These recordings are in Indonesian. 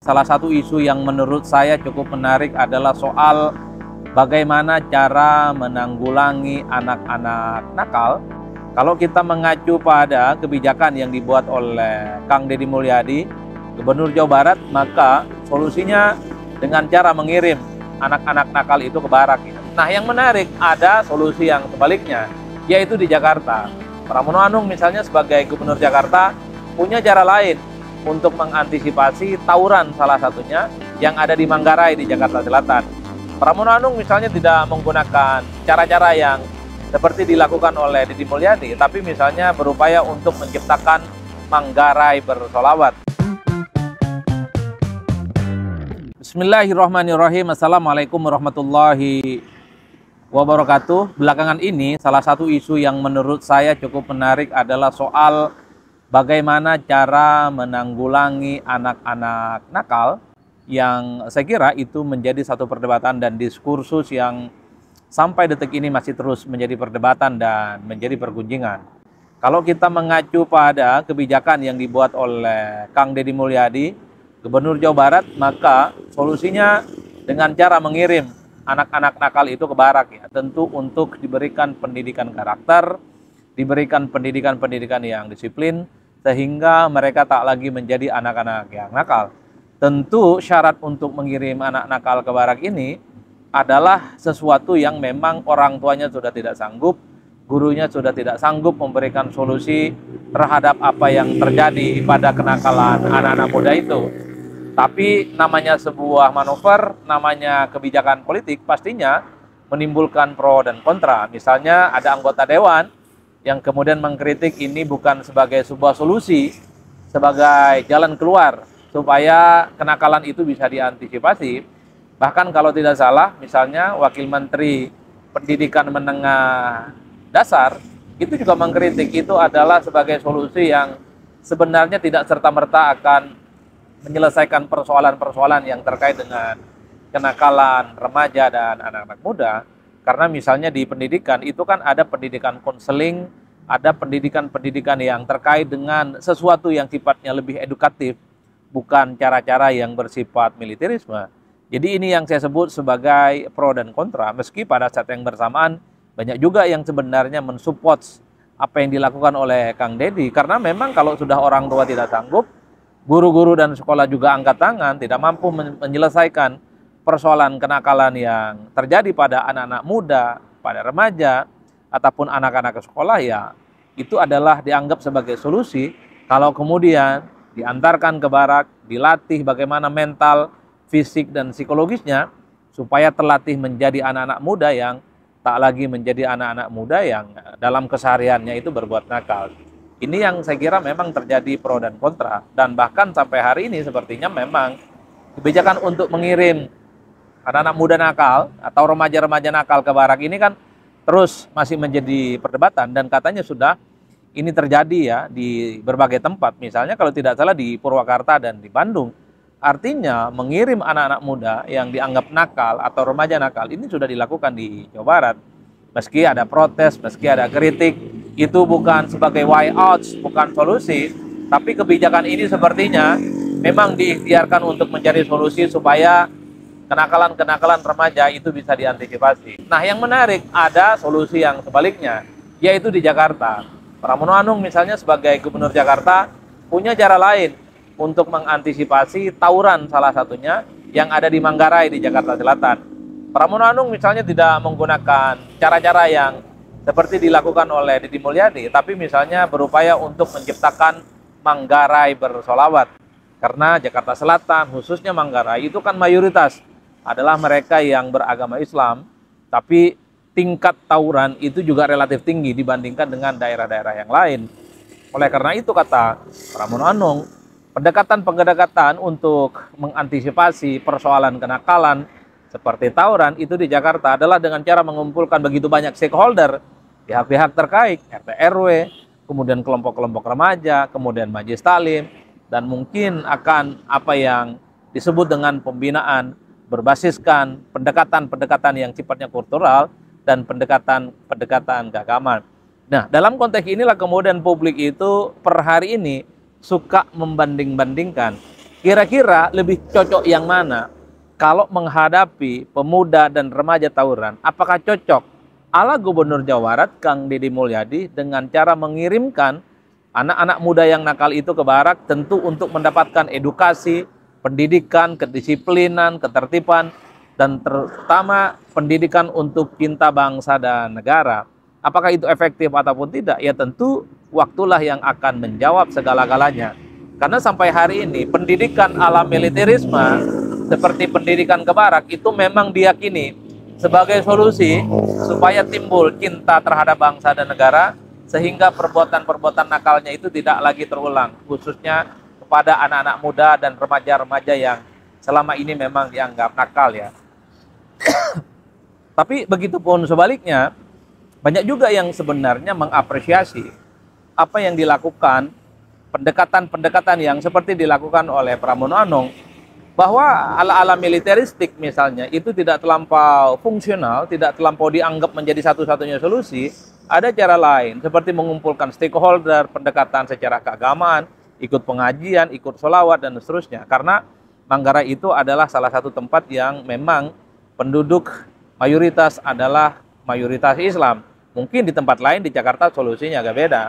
salah satu isu yang menurut saya cukup menarik adalah soal bagaimana cara menanggulangi anak-anak nakal. Kalau kita mengacu pada kebijakan yang dibuat oleh Kang Deddy Mulyadi, Gubernur Jawa Barat, maka solusinya dengan cara mengirim anak-anak nakal itu ke barak. Nah, yang menarik ada solusi yang sebaliknya, yaitu di Jakarta. Pramono Anung misalnya sebagai Gubernur Jakarta punya cara lain untuk mengantisipasi tawuran salah satunya yang ada di Manggarai di Jakarta Selatan. Pramono Anung misalnya tidak menggunakan cara-cara yang seperti dilakukan oleh Deddy Mulyadi, tapi misalnya berupaya untuk menciptakan Manggarai bersolawat. Bismillahirrahmanirrahim. Assalamualaikum warahmatullahi wabarakatuh. Belakangan ini salah satu isu yang menurut saya cukup menarik adalah soal bagaimana cara menanggulangi anak-anak nakal, yang saya kira itu menjadi satu perdebatan dan diskursus yang sampai detik ini masih terus menjadi perdebatan dan menjadi pergunjingan. Kalau kita mengacu pada kebijakan yang dibuat oleh Kang Deddy Mulyadi, Gubernur Jawa Barat, maka solusinya dengan cara mengirim anak-anak nakal itu ke barak, ya. Tentu untuk diberikan pendidikan karakter, diberikan pendidikan yang disiplin, sehingga mereka tak lagi menjadi anak-anak yang nakal. Tentu syarat untuk mengirim anak nakal ke barak ini adalah sesuatu yang memang orang tuanya sudah tidak sanggup, gurunya sudah tidak sanggup memberikan solusi terhadap apa yang terjadi pada kenakalan anak-anak muda itu. Tapi namanya sebuah manuver, namanya kebijakan politik, pastinya menimbulkan pro dan kontra. Misalnya ada anggota dewan yang kemudian mengkritik ini bukan sebagai sebuah solusi, sebagai jalan keluar supaya kenakalan itu bisa diantisipasi. Bahkan kalau tidak salah, misalnya Wakil Menteri Pendidikan Menengah Dasar itu juga mengkritik itu adalah sebagai solusi yang sebenarnya tidak serta-merta akan menyelesaikan persoalan-persoalan yang terkait dengan kenakalan remaja dan anak-anak muda. Karena misalnya di pendidikan itu kan ada pendidikan konseling, ada pendidikan-pendidikan yang terkait dengan sesuatu yang sifatnya lebih edukatif, bukan cara-cara yang bersifat militerisme. Jadi ini yang saya sebut sebagai pro dan kontra, meski pada saat yang bersamaan banyak juga yang sebenarnya mensupport apa yang dilakukan oleh Kang Deddy. Karena memang kalau sudah orang tua tidak sanggup, guru-guru dan sekolah juga angkat tangan, tidak mampu menyelesaikan persoalan kenakalan yang terjadi pada anak-anak muda, pada remaja, ataupun anak-anak sekolah, ya itu adalah dianggap sebagai solusi kalau kemudian diantarkan ke barak, dilatih bagaimana mental, fisik dan psikologisnya supaya terlatih menjadi anak-anak muda yang tak lagi menjadi anak-anak muda yang dalam kesehariannya itu berbuat nakal. Ini yang saya kira memang terjadi pro dan kontra, dan bahkan sampai hari ini sepertinya memang kebijakan untuk mengirim anak-anak muda nakal atau remaja-remaja nakal ke barak ini kan terus masih menjadi perdebatan, dan katanya sudah ini terjadi ya di berbagai tempat, misalnya kalau tidak salah di Purwakarta dan di Bandung. Artinya mengirim anak-anak muda yang dianggap nakal atau remaja nakal ini sudah dilakukan di Jawa Barat. Meski ada protes, meski ada kritik, itu bukan sebagai way out, bukan solusi. Tapi kebijakan ini sepertinya memang diikhtiarkan untuk menjadi solusi supaya kenakalan-kenakalan remaja itu bisa diantisipasi. Nah, yang menarik ada solusi yang sebaliknya, yaitu di Jakarta. Pramono Anung misalnya sebagai Gubernur Jakarta punya cara lain untuk mengantisipasi tawuran salah satunya yang ada di Manggarai di Jakarta Selatan. Pramono Anung misalnya tidak menggunakan cara-cara yang seperti dilakukan oleh Deddy Mulyadi, tapi misalnya berupaya untuk menciptakan Manggarai bersolawat. Karena Jakarta Selatan, khususnya Manggarai, itu kan mayoritas adalah mereka yang beragama Islam, tapi tingkat tawuran itu juga relatif tinggi dibandingkan dengan daerah-daerah yang lain. Oleh karena itu, kata Pramono Anung, pendekatan untuk mengantisipasi persoalan kenakalan seperti tawuran itu di Jakarta adalah dengan cara mengumpulkan begitu banyak stakeholder, pihak-pihak terkait, RT RW, kemudian kelompok-kelompok remaja, kemudian majelis taklim, dan mungkin akan apa yang disebut dengan pembinaan berbasiskan pendekatan-pendekatan yang sifatnya kultural dan pendekatan-pendekatan keagamaan. Nah, dalam konteks inilah kemudian publik itu per hari ini suka membanding-bandingkan Kira-kira lebih cocok yang mana kalau menghadapi pemuda dan remaja tawuran? Apakah cocok ala Gubernur Jawa Barat Kang Deddy Mulyadi dengan cara mengirimkan anak-anak muda yang nakal itu ke barak, tentu untuk mendapatkan edukasi, pendidikan, kedisiplinan, ketertiban, dan terutama pendidikan untuk cinta bangsa dan negara. Apakah itu efektif ataupun tidak? Ya tentu waktulah yang akan menjawab segala-galanya. Karena sampai hari ini pendidikan ala militerisme seperti pendidikan ke barak itu memang diyakini sebagai solusi supaya timbul cinta terhadap bangsa dan negara, sehingga perbuatan-perbuatan nakalnya itu tidak lagi terulang, khususnya kepada anak-anak muda dan remaja-remaja yang selama ini memang dianggap nakal ya. Tapi begitupun sebaliknya, banyak juga yang sebenarnya mengapresiasi apa yang dilakukan, pendekatan-pendekatan yang seperti dilakukan oleh Pramono Anung, bahwa ala-ala militeristik misalnya itu tidak terlampau fungsional, tidak terlampau dianggap menjadi satu-satunya solusi. Ada cara lain, seperti mengumpulkan stakeholder, pendekatan secara keagamaan, ikut pengajian, ikut sholawat, dan seterusnya. Karena Manggarai itu adalah salah satu tempat yang memang penduduk mayoritas adalah mayoritas Islam. Mungkin di tempat lain di Jakarta solusinya agak beda.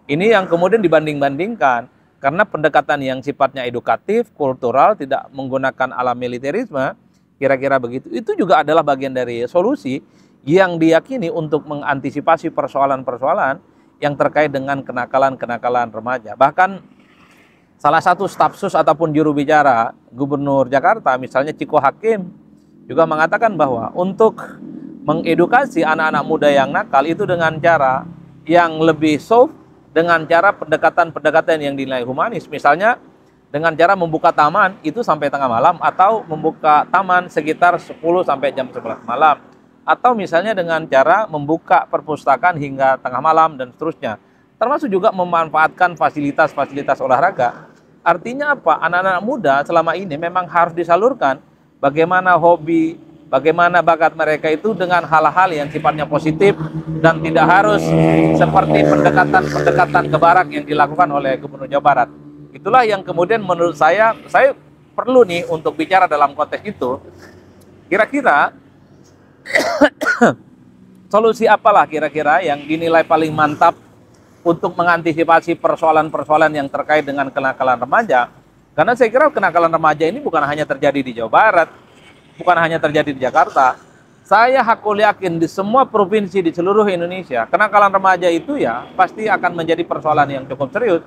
Ini yang kemudian dibanding-bandingkan, karena pendekatan yang sifatnya edukatif, kultural, tidak menggunakan ala militerisme, kira-kira begitu, itu juga adalah bagian dari solusi yang diyakini untuk mengantisipasi persoalan-persoalan yang terkait dengan kenakalan-kenakalan remaja. Bahkan salah satu staf sus ataupun juru bicara Gubernur Jakarta, misalnya Ciko Hakim, juga mengatakan bahwa untuk mengedukasi anak-anak muda yang nakal itu dengan cara yang lebih soft, dengan cara pendekatan-pendekatan yang dinilai humanis. Misalnya dengan cara membuka taman itu sampai tengah malam, atau membuka taman sekitar 10 sampai jam 11 malam. Atau misalnya dengan cara membuka perpustakaan hingga tengah malam dan seterusnya. Termasuk juga memanfaatkan fasilitas-fasilitas olahraga. Artinya apa? Anak-anak muda selama ini memang harus disalurkan bagaimana hobi, bagaimana bakat mereka itu dengan hal-hal yang sifatnya positif dan tidak harus seperti pendekatan-pendekatan ke barak yang dilakukan oleh Gubernur Jawa Barat. Itulah yang kemudian menurut saya perlu nih untuk bicara dalam konteks itu. Kira-kira solusi apalah kira-kira yang dinilai paling mantap untuk mengantisipasi persoalan-persoalan yang terkait dengan kenakalan remaja? Karena saya kira kenakalan remaja ini bukan hanya terjadi di Jawa Barat, bukan hanya terjadi di Jakarta. Saya hakul yakin di semua provinsi di seluruh Indonesia, kenakalan remaja itu ya pasti akan menjadi persoalan yang cukup serius.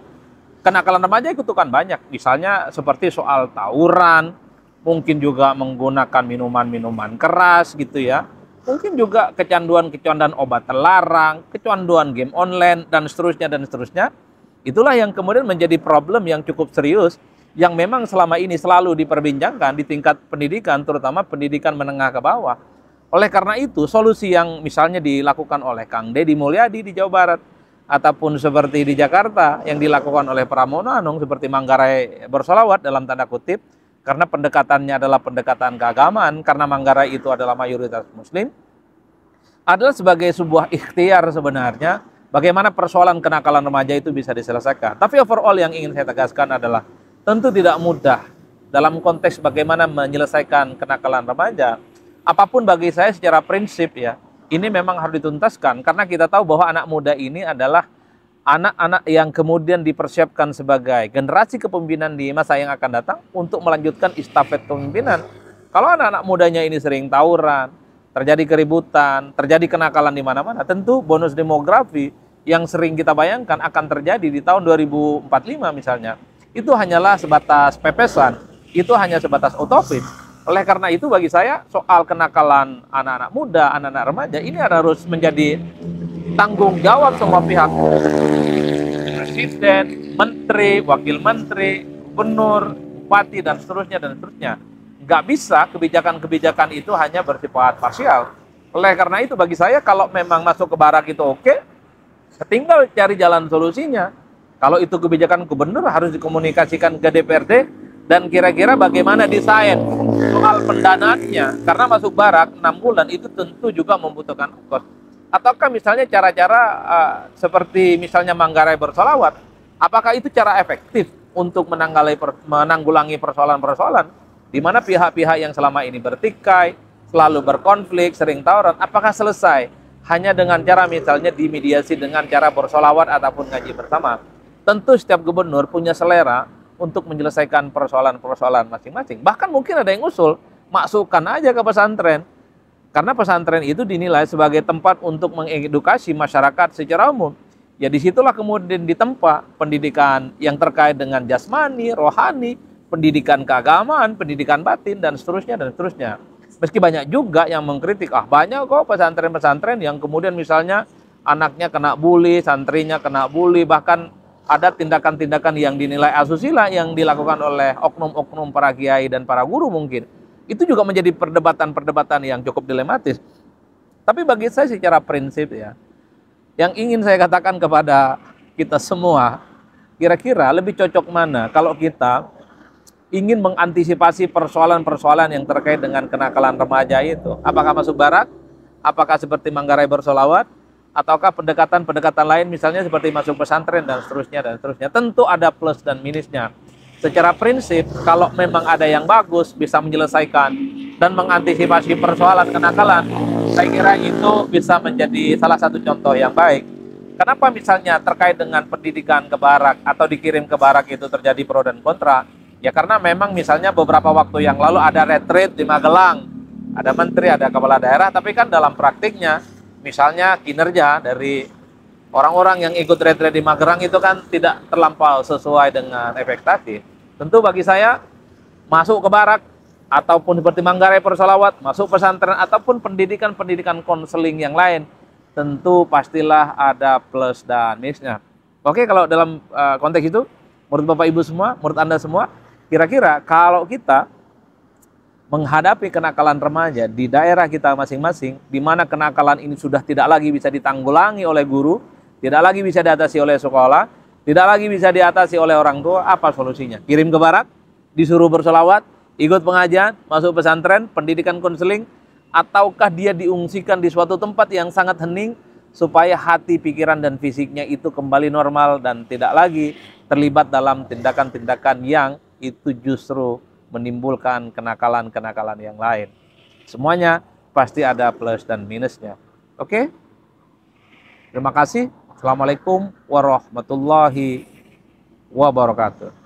Kenakalan remaja itu kan banyak, misalnya seperti soal tawuran, mungkin juga menggunakan minuman-minuman keras gitu ya. Mungkin juga kecanduan-kecanduan obat terlarang, kecanduan game online, dan seterusnya, dan seterusnya. Itulah yang kemudian menjadi problem yang cukup serius, yang memang selama ini selalu diperbincangkan di tingkat pendidikan, terutama pendidikan menengah ke bawah. Oleh karena itu, solusi yang misalnya dilakukan oleh Kang Deddy Mulyadi di Jawa Barat, ataupun seperti di Jakarta yang dilakukan oleh Pramono Anung, seperti Manggarai bersolawat dalam tanda kutip, karena pendekatannya adalah pendekatan keagamaan, karena Manggarai itu adalah mayoritas muslim, adalah sebagai sebuah ikhtiar sebenarnya bagaimana persoalan kenakalan remaja itu bisa diselesaikan. Tapi overall yang ingin saya tegaskan adalah tentu tidak mudah dalam konteks bagaimana menyelesaikan kenakalan remaja. Apapun bagi saya secara prinsip ya, ini memang harus dituntaskan, karena kita tahu bahwa anak muda ini adalah anak-anak yang kemudian dipersiapkan sebagai generasi kepemimpinan di masa yang akan datang untuk melanjutkan estafet kepemimpinan. Kalau anak-anak mudanya ini sering tawuran, terjadi keributan, terjadi kenakalan di mana-mana, tentu bonus demografi yang sering kita bayangkan akan terjadi di tahun 2045 misalnya, itu hanyalah sebatas pepesan, itu hanya sebatas utopis. Oleh karena itu bagi saya soal kenakalan anak-anak muda, anak-anak remaja ini harus menjadi tanggung jawab semua pihak. Presiden, menteri, wakil menteri, gubernur, bupati, dan seterusnya, dan seterusnya. Nggak bisa kebijakan-kebijakan itu hanya bersifat parsial. Oleh karena itu bagi saya kalau memang masuk ke barak itu oke, tinggal cari jalan solusinya. Kalau itu kebijakan gubernur harus dikomunikasikan ke DPRD, dan kira-kira bagaimana desain soal pendanaannya. Karena masuk barak 6 bulan itu tentu juga membutuhkan ongkos. Ataukah misalnya cara-cara seperti misalnya Manggarai bersolawat, apakah itu cara efektif untuk menanggulangi persoalan-persoalan di mana pihak-pihak yang selama ini bertikai, selalu berkonflik, sering tawuran, apakah selesai hanya dengan cara misalnya dimediasi dengan cara bersolawat ataupun ngaji bersama? Tentu setiap gubernur punya selera untuk menyelesaikan persoalan-persoalan masing-masing. Bahkan mungkin ada yang usul, masukkan aja ke pesantren. Karena pesantren itu dinilai sebagai tempat untuk mengedukasi masyarakat secara umum. Ya disitulah kemudian ditempa pendidikan yang terkait dengan jasmani, rohani, pendidikan keagamaan, pendidikan batin, dan seterusnya, dan seterusnya. Meski banyak juga yang mengkritik, banyak kok pesantren-pesantren yang kemudian misalnya anaknya kena bully, santrinya kena bully, bahkan ada tindakan-tindakan yang dinilai asusila yang dilakukan oleh oknum-oknum para kiai dan para guru mungkin. Itu juga menjadi perdebatan-perdebatan yang cukup dilematis. Tapi bagi saya secara prinsip ya, yang ingin saya katakan kepada kita semua, kira-kira lebih cocok mana kalau kita ingin mengantisipasi persoalan-persoalan yang terkait dengan kenakalan remaja itu? Apakah masuk barak? Apakah seperti Manggarai bersolawat? Ataukah pendekatan-pendekatan lain misalnya seperti masuk pesantren dan seterusnya dan seterusnya? Tentu ada plus dan minusnya. Secara prinsip, kalau memang ada yang bagus bisa menyelesaikan dan mengantisipasi persoalan kenakalan, saya kira itu bisa menjadi salah satu contoh yang baik. Kenapa misalnya terkait dengan pendidikan ke barak atau dikirim ke barak itu terjadi pro dan kontra? Ya karena memang misalnya beberapa waktu yang lalu ada retreat di Magelang, ada menteri, ada kepala daerah, tapi kan dalam praktiknya misalnya kinerja dari orang-orang yang ikut retreat di Magelang itu kan tidak terlampau sesuai dengan ekspektasi. Tentu bagi saya masuk ke barak ataupun seperti Manggarai bersolawat, masuk pesantren ataupun pendidikan-pendidikan konseling yang lain, tentu pastilah ada plus dan minusnya. Oke, kalau dalam konteks itu, menurut Bapak Ibu semua, menurut Anda semua, kira-kira kalau kita menghadapi kenakalan remaja di daerah kita masing-masing, di mana kenakalan ini sudah tidak lagi bisa ditanggulangi oleh guru, tidak lagi bisa diatasi oleh sekolah, tidak lagi bisa diatasi oleh orang tua, apa solusinya? Kirim ke barak, disuruh bersolawat, ikut pengajian, masuk pesantren, pendidikan konseling, ataukah dia diungsikan di suatu tempat yang sangat hening, supaya hati, pikiran, dan fisiknya itu kembali normal dan tidak lagi terlibat dalam tindakan-tindakan yang itu justru menimbulkan kenakalan-kenakalan yang lain. Semuanya pasti ada plus dan minusnya. Oke? Terima kasih. Assalamualaikum warahmatullahi wabarakatuh.